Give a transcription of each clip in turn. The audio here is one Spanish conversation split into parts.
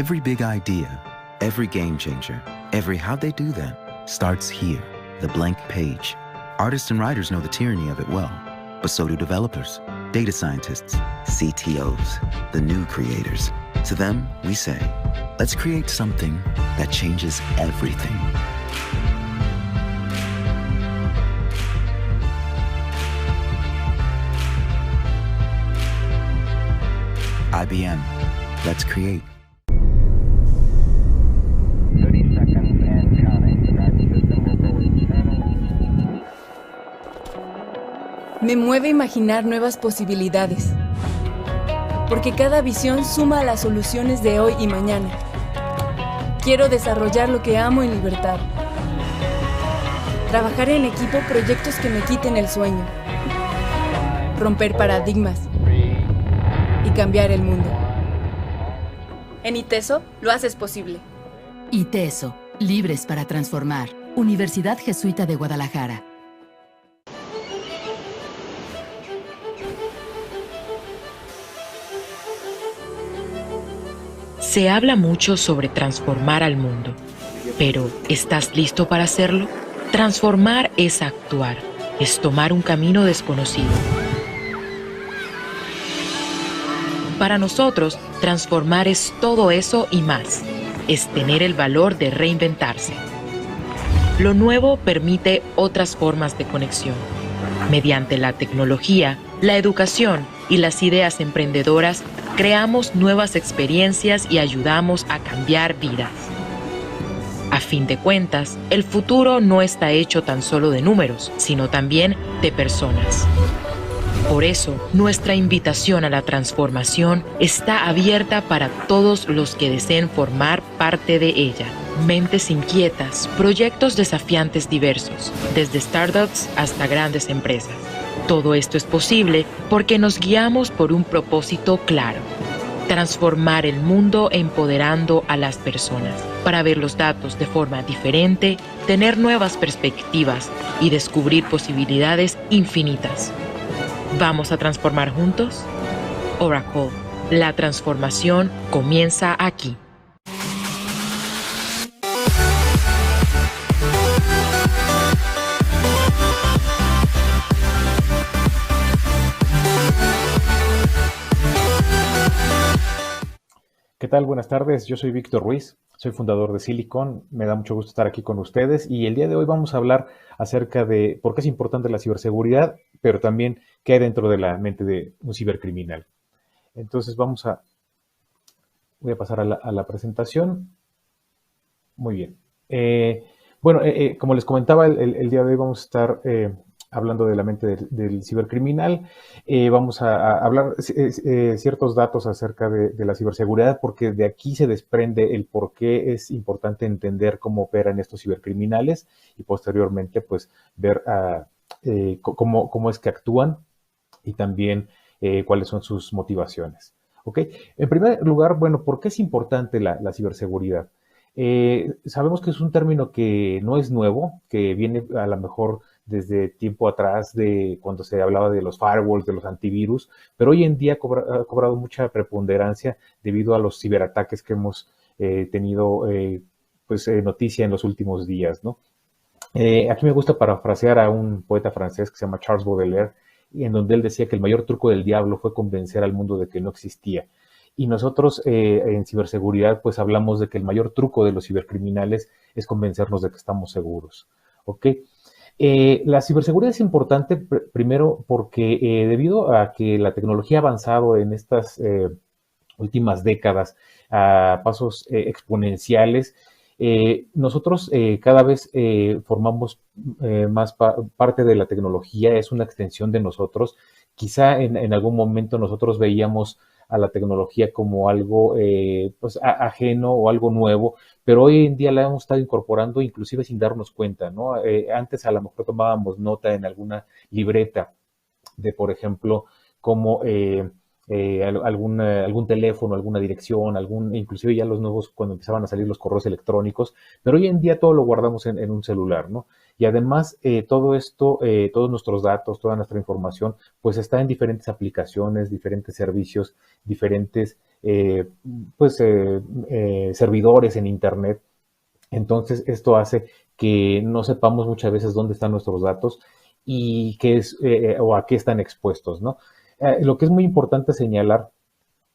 Every big idea, every game changer, every how'd they do that starts here, the blank page. Artists and writers know the tyranny of it well, but so do developers, data scientists, CTOs, the new creators. To them, we say, let's create something that changes everything. IBM, let's create. 30 seconds and counting. Drive system will go internal. Me mueve imaginar nuevas posibilidades, porque cada visión suma a las soluciones de hoy y mañana. Quiero desarrollar lo que amo en libertad. Trabajar en equipo proyectos que me quiten el sueño. Romper paradigmas y cambiar el mundo. En ITESO lo haces posible. ITESO, libres para transformar. Universidad Jesuita de Guadalajara. Se habla mucho sobre transformar al mundo, pero ¿estás listo para hacerlo? Transformar es actuar, es tomar un camino desconocido. Para nosotros, transformar es todo eso y más. Es tener el valor de reinventarse. Lo nuevo permite otras formas de conexión. Mediante la tecnología, la educación y las ideas emprendedoras, creamos nuevas experiencias y ayudamos a cambiar vidas. A fin de cuentas, el futuro no está hecho tan solo de números, sino también de personas. Por eso, nuestra invitación a la transformación está abierta para todos los que deseen formar parte de ella. Mentes inquietas, proyectos desafiantes diversos, desde startups hasta grandes empresas. Todo esto es posible porque nos guiamos por un propósito claro: transformar el mundo empoderando a las personas, para ver los datos de forma diferente, tener nuevas perspectivas y descubrir posibilidades infinitas. ¿Vamos a transformar juntos? Oracle, la transformación comienza aquí. ¿Qué tal? Buenas tardes, yo soy Víctor Ruiz, soy fundador de Silicon, me da mucho gusto estar aquí con ustedes y el día de hoy vamos a hablar acerca de por qué es importante la ciberseguridad, pero también qué hay dentro de la mente de un cibercriminal. Entonces voy a pasar a la presentación. Muy bien. Como les comentaba, el día de hoy vamos a estar hablando de la mente del cibercriminal. Vamos a hablar ciertos datos acerca de la ciberseguridad, porque de aquí se desprende el por qué es importante entender cómo operan estos cibercriminales y posteriormente pues ver cómo es que actúan y también cuáles son sus motivaciones. ¿Ok? En primer lugar, bueno, ¿por qué es importante la ciberseguridad? Sabemos que es un término que no es nuevo, que viene a lo mejor desde tiempo atrás, de cuando se hablaba de los firewalls, de los antivirus, pero hoy en día ha cobrado mucha preponderancia debido a los ciberataques que hemos tenido noticia en los últimos días, ¿no? Aquí me gusta parafrasear a un poeta francés que se llama Charles Baudelaire, en donde él decía que el mayor truco del diablo fue convencer al mundo de que no existía. Y nosotros en ciberseguridad pues hablamos de que el mayor truco de los cibercriminales es convencernos de que estamos seguros. ¿Ok? La ciberseguridad es importante primero porque debido a que la tecnología ha avanzado en estas últimas décadas a pasos exponenciales, nosotros cada vez formamos más parte de la tecnología, es una extensión de nosotros. Quizá en algún momento nosotros veíamos a la tecnología como algo ajeno o algo nuevo, pero hoy en día la hemos estado incorporando inclusive sin darnos cuenta, ¿no? Antes a lo mejor tomábamos nota en alguna libreta de, por ejemplo, cómo algún teléfono, alguna dirección, inclusive ya los nuevos, cuando empezaban a salir los correos electrónicos, pero hoy en día todo lo guardamos en un celular, ¿no? Y además todo esto, todos nuestros datos, toda nuestra información, pues está en diferentes aplicaciones, diferentes servicios, diferentes servidores en Internet. Entonces esto hace que no sepamos muchas veces dónde están nuestros datos y o a qué están expuestos, ¿no? Lo que es muy importante señalar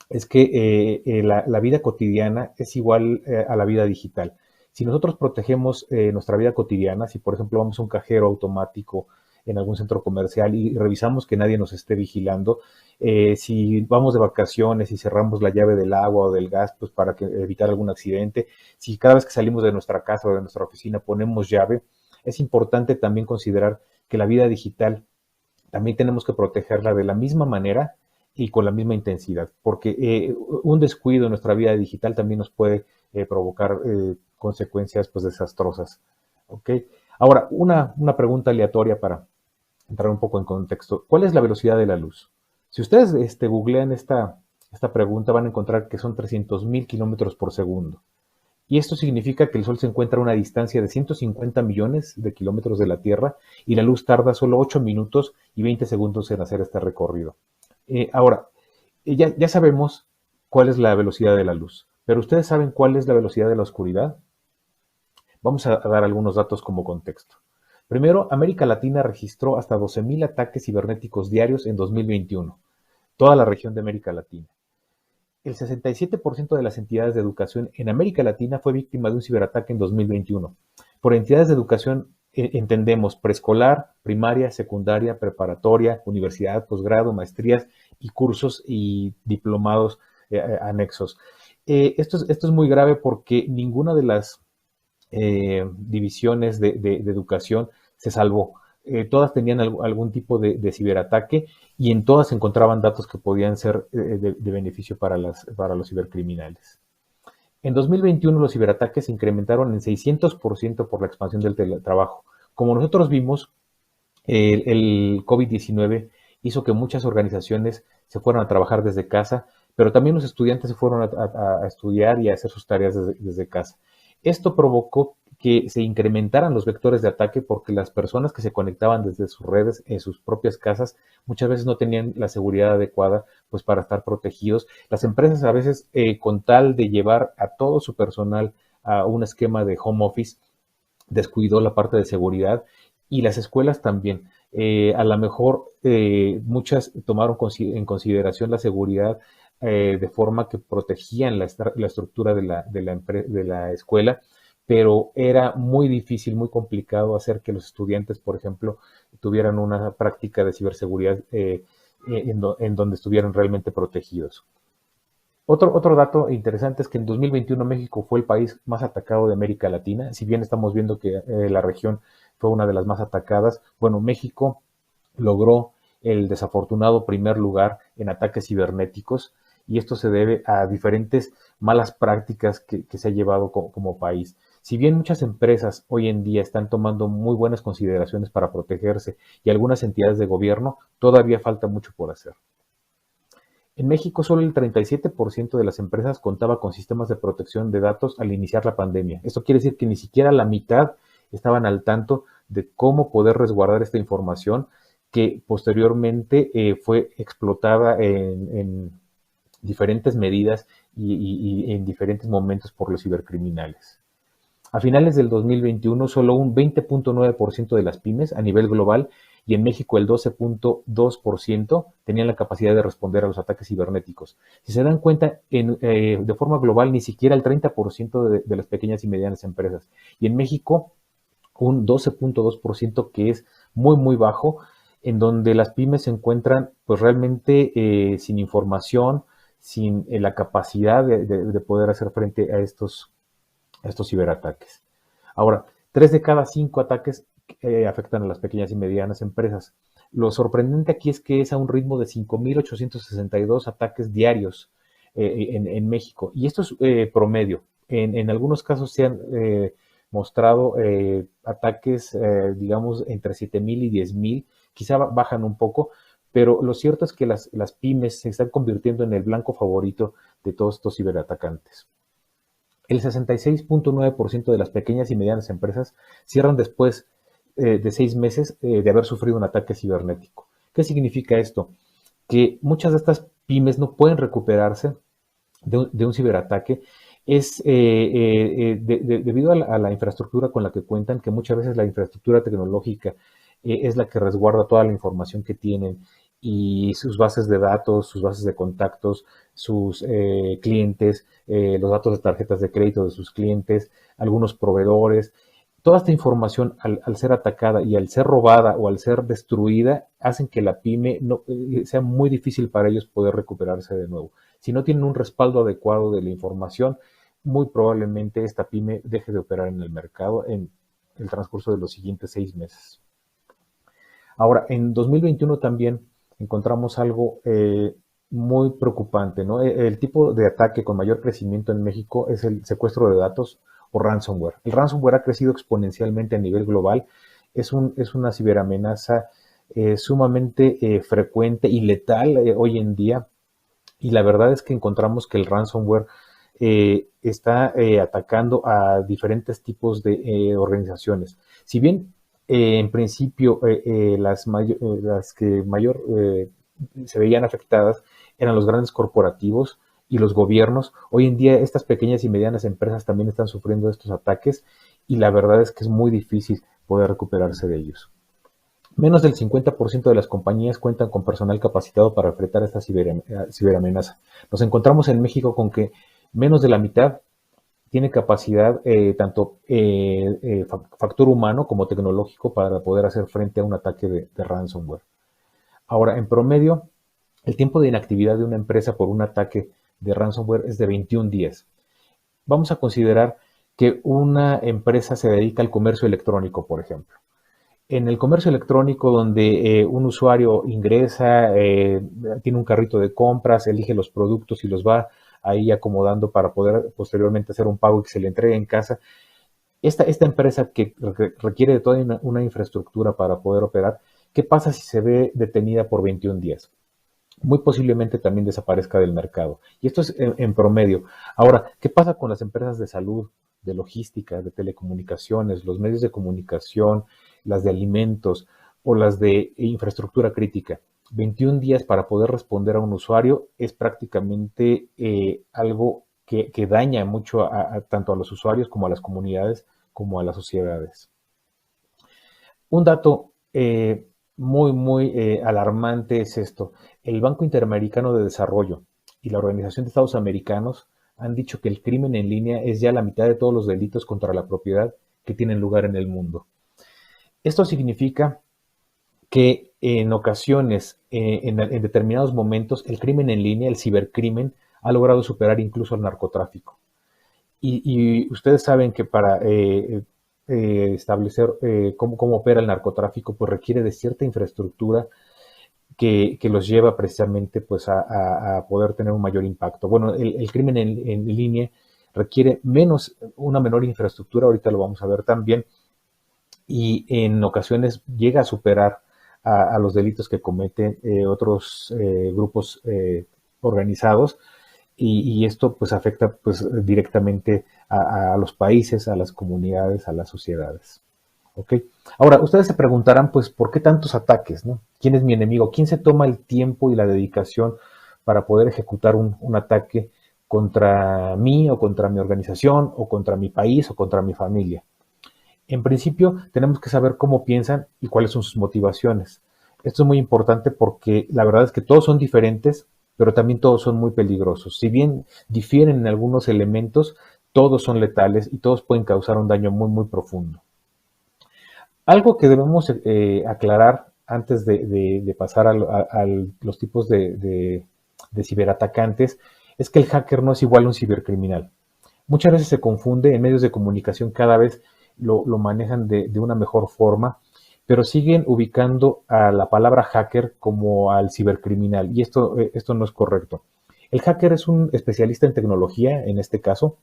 es que la vida cotidiana es igual a la vida digital. Si nosotros protegemos nuestra vida cotidiana, si por ejemplo vamos a un cajero automático en algún centro comercial y revisamos que nadie nos esté vigilando, si vamos de vacaciones y cerramos la llave del agua o del gas, pues para evitar algún accidente, si cada vez que salimos de nuestra casa o de nuestra oficina ponemos llave, es importante también considerar que la vida digital también tenemos que protegerla de la misma manera y con la misma intensidad, porque un descuido en nuestra vida digital también nos puede provocar consecuencias pues desastrosas. ¿Ok? Ahora, una pregunta aleatoria para entrar un poco en contexto. ¿Cuál es la velocidad de la luz? Si ustedes googlean esta pregunta, van a encontrar que son 300,000 kilómetros por segundo. Y esto significa que el Sol se encuentra a una distancia de 150 millones de kilómetros de la Tierra y la luz tarda solo 8 minutos y 20 segundos en hacer este recorrido. Ahora, ya sabemos cuál es la velocidad de la luz, pero ¿ustedes saben cuál es la velocidad de la oscuridad? Vamos a dar algunos datos como contexto. Primero, América Latina registró hasta 12,000 ataques cibernéticos diarios en 2021, toda la región de América Latina. El 67% de las entidades de educación en América Latina fue víctima de un ciberataque en 2021. Por entidades de educación entendemos preescolar, primaria, secundaria, preparatoria, universidad, posgrado, maestrías y cursos y diplomados anexos. Esto es muy grave porque ninguna de las divisiones de educación se salvó. Todas tenían algún tipo de ciberataque y en todas se encontraban datos que podían ser de beneficio para los cibercriminales. En 2021 los ciberataques se incrementaron en 600% por la expansión del teletrabajo. Como nosotros vimos, el COVID-19 hizo que muchas organizaciones se fueran a trabajar desde casa, pero también los estudiantes se fueron a estudiar y a hacer sus tareas desde casa. Esto provocó que se incrementaran los vectores de ataque porque las personas que se conectaban desde sus redes en sus propias casas muchas veces no tenían la seguridad adecuada pues para estar protegidos. Las empresas a veces con tal de llevar a todo su personal a un esquema de home office descuidó la parte de seguridad y las escuelas también. A lo mejor muchas tomaron en consideración la seguridad de forma que protegían la estructura de la escuela, pero era muy difícil, muy complicado hacer que los estudiantes, por ejemplo, tuvieran una práctica de ciberseguridad en donde estuvieran realmente protegidos. Otro dato interesante es que en 2021 México fue el país más atacado de América Latina. Si bien estamos viendo que la región fue una de las más atacadas, bueno, México logró el desafortunado primer lugar en ataques cibernéticos y esto se debe a diferentes malas prácticas que se ha llevado como país. Si bien muchas empresas hoy en día están tomando muy buenas consideraciones para protegerse y algunas entidades de gobierno, todavía falta mucho por hacer. En México, solo el 37% de las empresas contaba con sistemas de protección de datos al iniciar la pandemia. Esto quiere decir que ni siquiera la mitad estaban al tanto de cómo poder resguardar esta información que posteriormente fue explotada en diferentes medidas y en diferentes momentos por los cibercriminales. A finales del 2021, solo un 20.9% de las pymes a nivel global y en México el 12.2% tenían la capacidad de responder a los ataques cibernéticos. Si se dan cuenta, de forma global, ni siquiera el 30% de las pequeñas y medianas empresas. Y en México, un 12.2% que es muy, muy bajo, en donde las pymes se encuentran pues realmente sin información, sin la capacidad de poder hacer frente a estos ciberataques. Ahora, 3 de cada 5 ataques afectan a las pequeñas y medianas empresas. Lo sorprendente aquí es que es a un ritmo de 5,862 ataques diarios en México. Y esto es promedio. En algunos casos se han mostrado ataques, digamos, entre 7,000 y 10,000. Quizá bajan un poco, pero lo cierto es que las pymes se están convirtiendo en el blanco favorito de todos estos ciberatacantes. El 66.9% de las pequeñas y medianas empresas cierran después de 6 meses de haber sufrido un ataque cibernético. ¿Qué significa esto? Que muchas de estas pymes no pueden recuperarse de un ciberataque debido a la infraestructura con la que cuentan, que muchas veces la infraestructura tecnológica es la que resguarda toda la información que tienen y sus bases de datos, sus bases de contactos, sus clientes, los datos de tarjetas de crédito de sus clientes, algunos proveedores. Toda esta información, al ser atacada y al ser robada o al ser destruida, hacen que la pyme sea muy difícil para ellos poder recuperarse de nuevo. Si no tienen un respaldo adecuado de la información, muy probablemente esta pyme deje de operar en el mercado en el transcurso de los siguientes 6 meses. Ahora, en 2021 también encontramos algo muy preocupante, ¿no? El tipo de ataque con mayor crecimiento en México es el secuestro de datos o ransomware. El ransomware ha crecido exponencialmente a nivel global. Es una ciberamenaza sumamente frecuente y letal hoy en día. Y la verdad es que encontramos que el ransomware está atacando a diferentes tipos de organizaciones. Si bien en principio las que mayor se veían afectadas eran los grandes corporativos y los gobiernos, hoy en día estas pequeñas y medianas empresas también están sufriendo estos ataques y la verdad es que es muy difícil poder recuperarse de ellos. Menos del 50% de las compañías cuentan con personal capacitado para enfrentar esta ciberamenaza. Nos encontramos en México con que menos de la mitad tiene capacidad, tanto factor humano como tecnológico, para poder hacer frente a un ataque de ransomware. Ahora, en promedio, el tiempo de inactividad de una empresa por un ataque de ransomware es de 21 días. Vamos a considerar que una empresa se dedica al comercio electrónico, por ejemplo. En el comercio electrónico, donde un usuario ingresa, tiene un carrito de compras, elige los productos y los va ahí acomodando para poder posteriormente hacer un pago y que se le entregue en casa. Esta empresa que requiere de toda una infraestructura para poder operar, ¿qué pasa si se ve detenida por 21 días? Muy posiblemente también desaparezca del mercado. Y esto es en promedio. Ahora, ¿qué pasa con las empresas de salud, de logística, de telecomunicaciones, los medios de comunicación, las de alimentos o las de infraestructura crítica? 21 días para poder responder a un usuario es prácticamente algo que daña mucho tanto a los usuarios como a las comunidades, como a las sociedades. Un dato muy alarmante es esto. El Banco Interamericano de Desarrollo y la Organización de Estados Americanos han dicho que el crimen en línea es ya la mitad de todos los delitos contra la propiedad que tienen lugar en el mundo. Esto significa que en ocasiones, en determinados momentos, el crimen en línea, el cibercrimen, ha logrado superar incluso al narcotráfico. Y ustedes saben que para establecer cómo opera el narcotráfico, pues requiere de cierta infraestructura que los lleva precisamente pues, a poder tener un mayor impacto. Bueno, el crimen en línea requiere una menor infraestructura, ahorita lo vamos a ver también, y en ocasiones llega a superar a los delitos que cometen otros grupos organizados, y esto pues afecta pues directamente a los países, a las comunidades, a las sociedades. ¿Okay? Ahora, ustedes se preguntarán pues ¿por qué tantos ataques, ¿no? ¿Quién es mi enemigo? ¿Quién se toma el tiempo y la dedicación para poder ejecutar un ataque contra mí o contra mi organización o contra mi país o contra mi familia? En principio, tenemos que saber cómo piensan y cuáles son sus motivaciones. Esto es muy importante porque la verdad es que todos son diferentes, pero también todos son muy peligrosos. Si bien difieren en algunos elementos, todos son letales y todos pueden causar un daño muy profundo. Algo que debemos aclarar antes de pasar a los tipos de ciberatacantes es que el hacker no es igual a un cibercriminal. Muchas veces se confunde, en medios de comunicación cada vez lo manejan de una mejor forma, pero siguen ubicando a la palabra hacker como al cibercriminal, y esto no es correcto. El hacker es un especialista en tecnología, en este caso,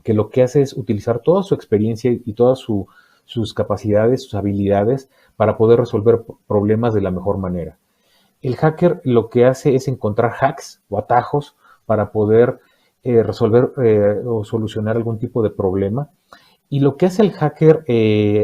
que lo que hace es utilizar toda su experiencia y todas sus capacidades, sus habilidades, para poder resolver problemas de la mejor manera. El hacker lo que hace es encontrar hacks o atajos para poder resolver o solucionar algún tipo de problema. Y lo que hace el hacker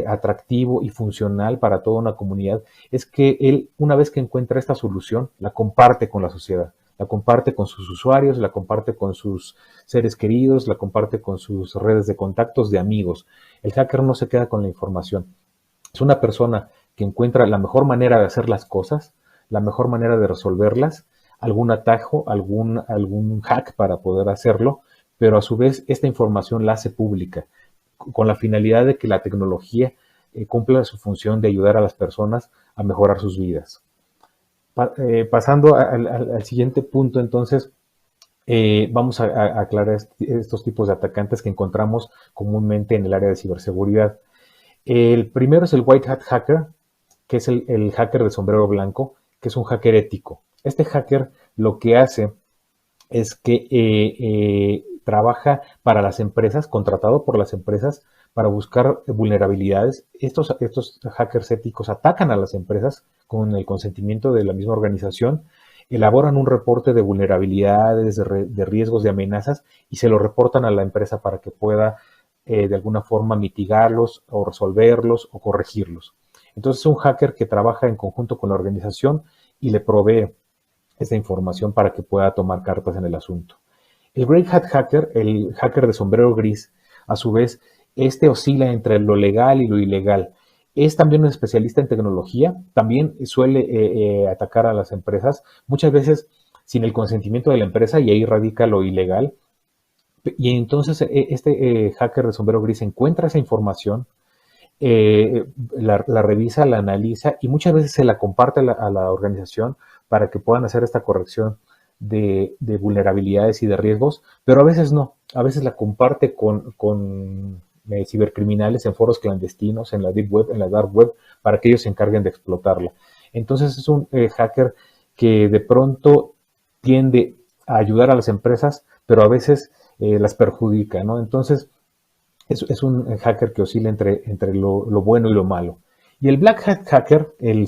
atractivo y funcional para toda una comunidad es que él, una vez que encuentra esta solución, la comparte con la sociedad, la comparte con sus usuarios, la comparte con sus seres queridos, la comparte con sus redes de contactos, de amigos. El hacker no se queda con la información. Es una persona que encuentra la mejor manera de hacer las cosas, la mejor manera de resolverlas, algún atajo, algún hack para poder hacerlo, pero a su vez esta información la hace pública, con la finalidad de que la tecnología cumpla su función de ayudar a las personas a mejorar sus vidas. Pasando al siguiente punto, entonces, vamos a aclarar estos tipos de atacantes que encontramos comúnmente en el área de ciberseguridad. El primero es el White Hat Hacker, que es el hacker de sombrero blanco, que es un hacker ético. Este hacker lo que hace es que trabaja para las empresas, contratado por las empresas, para buscar vulnerabilidades. Estos hackers éticos atacan a las empresas con el consentimiento de la misma organización, elaboran un reporte de vulnerabilidades, de riesgos, de amenazas, y se lo reportan a la empresa para que pueda de alguna forma mitigarlos o resolverlos o corregirlos. Entonces es un hacker que trabaja en conjunto con la organización y le provee esta información para que pueda tomar cartas en el asunto. El Grey Hat Hacker, el hacker de sombrero gris, a su vez, este oscila entre lo legal y lo ilegal. Es también un especialista en tecnología, también suele atacar a las empresas, muchas veces sin el consentimiento de la empresa, y ahí radica lo ilegal. Y entonces este hacker de sombrero gris encuentra esa información, la revisa, la analiza y muchas veces se la comparte a la organización para que puedan hacer esta corrección de vulnerabilidades y de riesgos, pero a veces no, a veces la comparte con cibercriminales en foros clandestinos, en la deep web, en la dark web, para que ellos se encarguen de explotarla. Entonces es un hacker que de pronto tiende a ayudar a las empresas, pero a veces las perjudica, ¿no? Entonces es un hacker que oscila entre lo bueno y lo malo. Y el Black Hat Hacker, el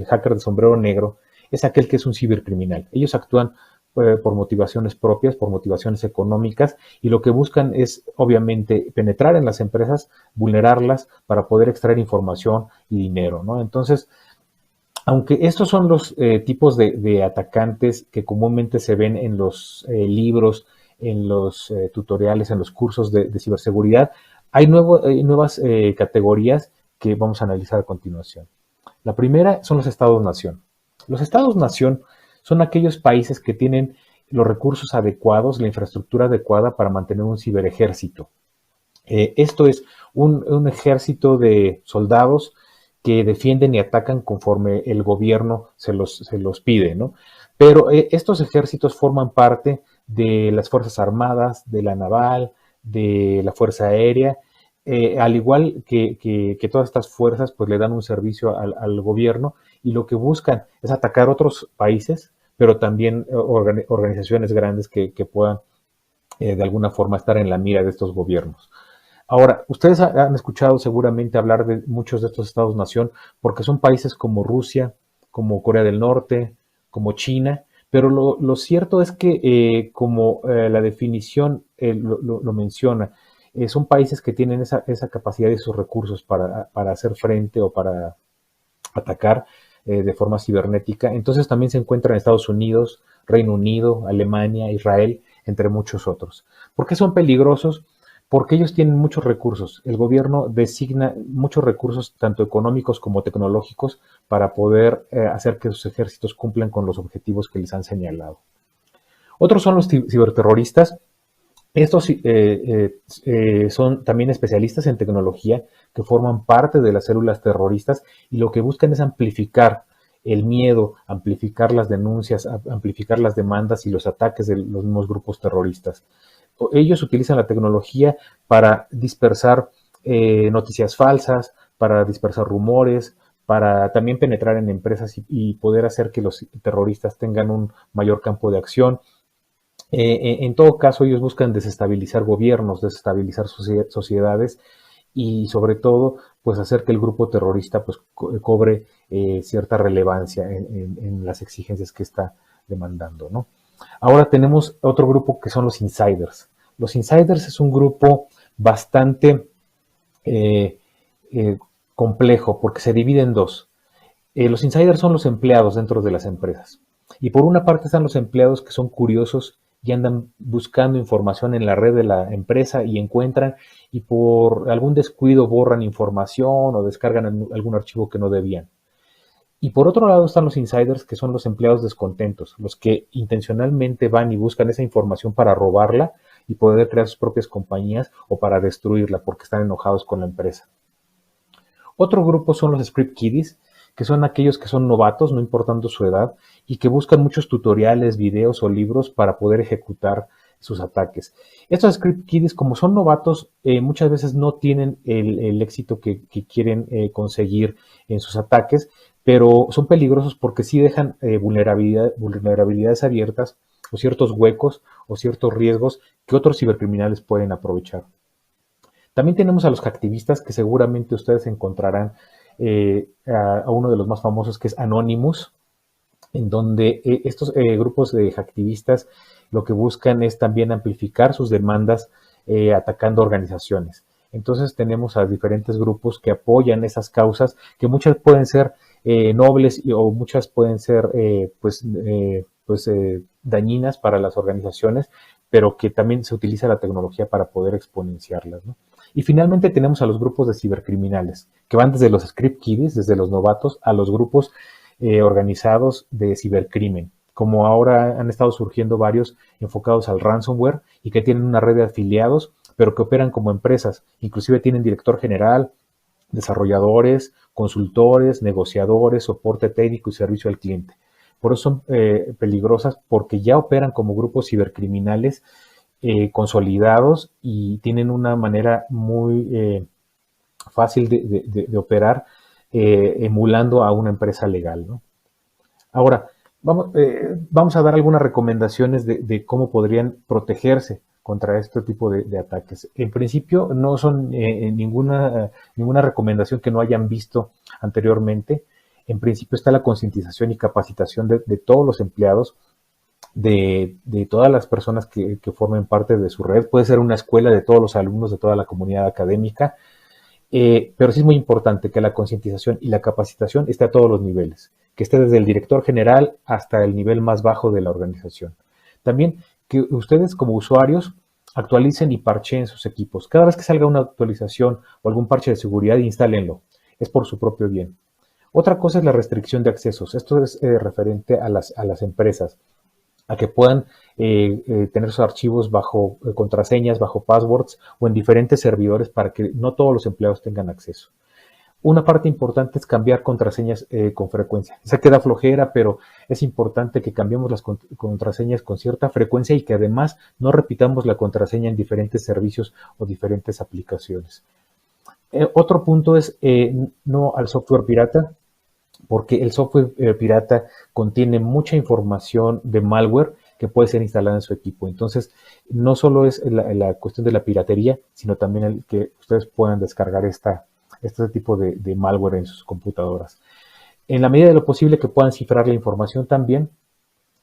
hacker de sombrero negro, es aquel que es un cibercriminal. Ellos actúan por motivaciones propias, por motivaciones económicas, y lo que buscan es, obviamente, penetrar en las empresas, vulnerarlas para poder extraer información y dinero, ¿no? Entonces, aunque estos son los tipos de atacantes que comúnmente se ven en los libros, en los tutoriales, en los cursos de ciberseguridad, hay nuevas categorías que vamos a analizar a continuación. La primera son los estados-nación. Los estados-nación son aquellos países que tienen los recursos adecuados, la infraestructura adecuada para mantener un ciberejército. Esto es un ejército de soldados que defienden y atacan conforme el gobierno se los pide, ¿no? Pero estos ejércitos forman parte de las Fuerzas Armadas, de la Naval, de la Fuerza Aérea, al igual que todas estas fuerzas pues le dan un servicio al gobierno, y lo que buscan es atacar otros países, pero también organizaciones grandes que puedan de alguna forma estar en la mira de estos gobiernos. Ahora, ustedes han escuchado seguramente hablar de muchos de estos estados-nación porque son países como Rusia, como Corea del Norte, como China, pero lo cierto es que como la definición lo menciona, son países que tienen esa capacidad y esos recursos para hacer frente o para atacar de forma cibernética. Entonces también se encuentran Estados Unidos, Reino Unido, Alemania, Israel, entre muchos otros. ¿Por qué son peligrosos? Porque ellos tienen muchos recursos. El gobierno designa muchos recursos, tanto económicos como tecnológicos, para poder hacer que sus ejércitos cumplan con los objetivos que les han señalado. Otros son los ciberterroristas. Estos son también especialistas en tecnología que forman parte de las células terroristas y lo que buscan es amplificar el miedo, amplificar las denuncias, amplificar las demandas y los ataques de los mismos grupos terroristas. Ellos utilizan la tecnología para dispersar noticias falsas, para dispersar rumores, para también penetrar en empresas y poder hacer que los terroristas tengan un mayor campo de acción. En todo caso, ellos buscan desestabilizar gobiernos, desestabilizar sociedades y sobre todo pues hacer que el grupo terrorista pues cobre cierta relevancia en las exigencias que está demandando, ¿no? Ahora tenemos otro grupo que son los insiders. Los insiders es un grupo bastante complejo porque se divide en dos. Los insiders son los empleados dentro de las empresas. Y por una parte están los empleados que son curiosos y andan buscando información en la red de la empresa y encuentran y por algún descuido borran información o descargan algún archivo que no debían. Y por otro lado están los insiders, que son los empleados descontentos, los que intencionalmente van y buscan esa información para robarla y poder crear sus propias compañías o para destruirla porque están enojados con la empresa. Otro grupo son los script kiddies, que son aquellos que son novatos, no importando su edad, y que buscan muchos tutoriales, videos o libros para poder ejecutar sus ataques. Estos script kiddies, como son novatos, muchas veces no tienen el éxito que quieren conseguir en sus ataques, pero son peligrosos porque sí dejan vulnerabilidades abiertas o ciertos huecos o ciertos riesgos que otros cibercriminales pueden aprovechar. También tenemos a los hacktivistas, que seguramente ustedes encontrarán a uno de los más famosos, que es Anonymous, en donde estos grupos de hacktivistas lo que buscan es también amplificar sus demandas atacando organizaciones. Entonces tenemos a diferentes grupos que apoyan esas causas, que muchas pueden ser nobles o muchas pueden ser dañinas para las organizaciones, pero que también se utiliza la tecnología para poder exponenciarlas, ¿no? Y finalmente tenemos a los grupos de cibercriminales, que van desde los script kiddies, desde los novatos, a los grupos organizados de cibercrimen, como ahora han estado surgiendo varios enfocados al ransomware y que tienen una red de afiliados, pero que operan como empresas. Inclusive tienen director general, desarrolladores, consultores, negociadores, soporte técnico y servicio al cliente. Por eso son peligrosas, porque ya operan como grupos cibercriminales consolidados y tienen una manera muy fácil de operar, emulando a una empresa legal, ¿no? Ahora, vamos a dar algunas recomendaciones de cómo podrían protegerse contra este tipo de ataques. En principio, no son ninguna recomendación que no hayan visto anteriormente. En principio está la concientización y capacitación de todos los empleados, de todas las personas que formen parte de su red. Puede ser una escuela de todos los alumnos de toda la comunidad académica, pero sí es muy importante que la concientización y la capacitación esté a todos los niveles, que esté desde el director general hasta el nivel más bajo de la organización. También que ustedes como usuarios actualicen y parcheen sus equipos. Cada vez que salga una actualización o algún parche de seguridad, instálenlo. Es por su propio bien. Otra cosa es la restricción de accesos. Esto es referente a las empresas, a que puedan tener sus archivos bajo contraseñas, bajo passwords o en diferentes servidores para que no todos los empleados tengan acceso. Una parte importante es cambiar contraseñas con frecuencia. Esa queda flojera, pero es importante que cambiemos las contraseñas con cierta frecuencia y que además no repitamos la contraseña en diferentes servicios o diferentes aplicaciones. Otro punto es no al software pirata, porque el software pirata contiene mucha información de malware que puede ser instalada en su equipo. Entonces, no solo es la cuestión de la piratería, sino también el que ustedes puedan descargar este tipo de malware en sus computadoras. En la medida de lo posible que puedan cifrar la información también,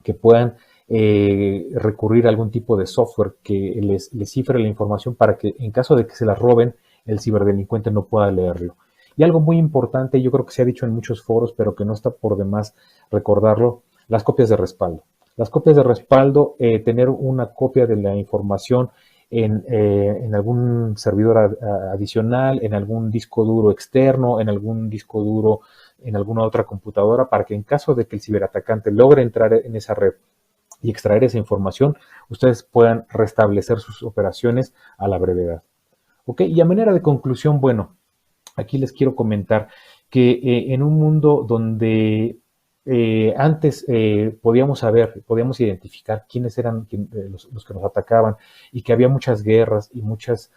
que puedan recurrir a algún tipo de software que les cifre la información para que en caso de que se la roben, el ciberdelincuente no pueda leerlo. Y algo muy importante, yo creo que se ha dicho en muchos foros, pero que no está por demás recordarlo, las copias de respaldo. Las copias de respaldo, tener una copia de la información en algún servidor adicional, en algún disco duro externo, en algún disco duro, en alguna otra computadora, para que en caso de que el ciberatacante logre entrar en esa red y extraer esa información, ustedes puedan restablecer sus operaciones a la brevedad. ¿Ok? Y a manera de conclusión, bueno, aquí les quiero comentar que en un mundo donde antes podíamos identificar quiénes eran los que nos atacaban y que había muchas guerras y muchas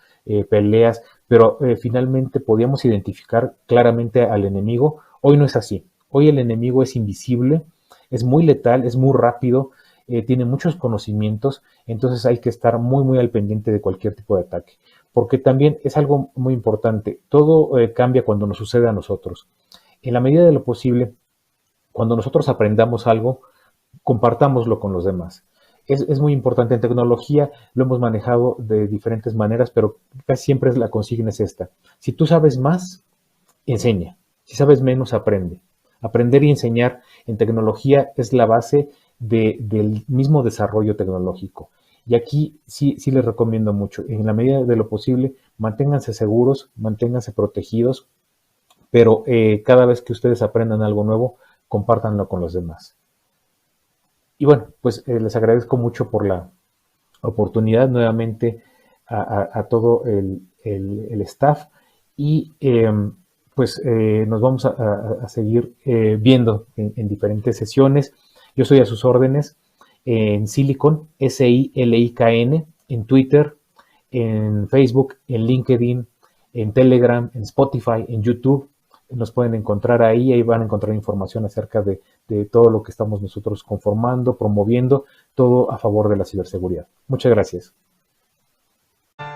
peleas, pero finalmente podíamos identificar claramente al enemigo. Hoy no es así. Hoy el enemigo es invisible, es muy letal, es muy rápido, tiene muchos conocimientos, entonces hay que estar muy, muy al pendiente de cualquier tipo de ataque. Porque también es algo muy importante, todo cambia cuando nos sucede a nosotros. En la medida de lo posible, cuando nosotros aprendamos algo, compartámoslo con los demás. Es muy importante. En tecnología lo hemos manejado de diferentes maneras, pero casi siempre la consigna es esta. Si tú sabes más, enseña. Si sabes menos, aprende. Aprender y enseñar en tecnología es la base del mismo desarrollo tecnológico. Y aquí sí les recomiendo mucho. En la medida de lo posible, manténganse seguros, manténganse protegidos, pero cada vez que ustedes aprendan algo nuevo, compártanlo con los demás. Y bueno, pues les agradezco mucho por la oportunidad nuevamente a todo el staff y nos vamos a seguir viendo en diferentes sesiones. Yo estoy a sus órdenes en Silicon, SILIKN, en Twitter, en Facebook, en LinkedIn, en Telegram, en Spotify, en YouTube. Nos pueden encontrar ahí van a encontrar información acerca de todo lo que estamos nosotros conformando, promoviendo, todo a favor de la ciberseguridad. Muchas gracias.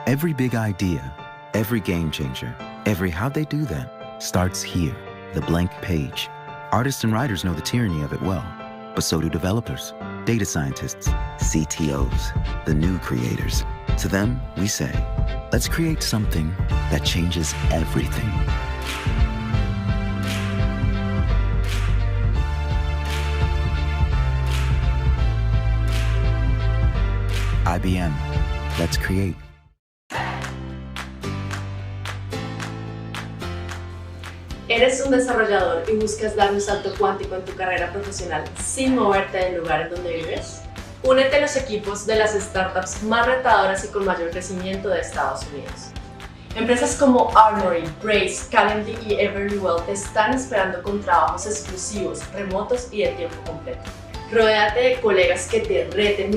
Every big idea, every game changer, every how they do that starts here, the blank page. Artists and writers know the tyranny of it well, but so do developers, data scientists, CTOs, the new creators. To them, we say, let's create something that changes everything. IBM, let's create. ¿Eres un desarrollador y buscas dar un salto cuántico en tu carrera profesional sin moverte del lugar en donde vives? Únete a los equipos de las startups más retadoras y con mayor crecimiento de Estados Unidos. Empresas como Armory, Braze, Calendly y Everlywell te están esperando con trabajos exclusivos, remotos y de tiempo completo. Rodéate de colegas que te reten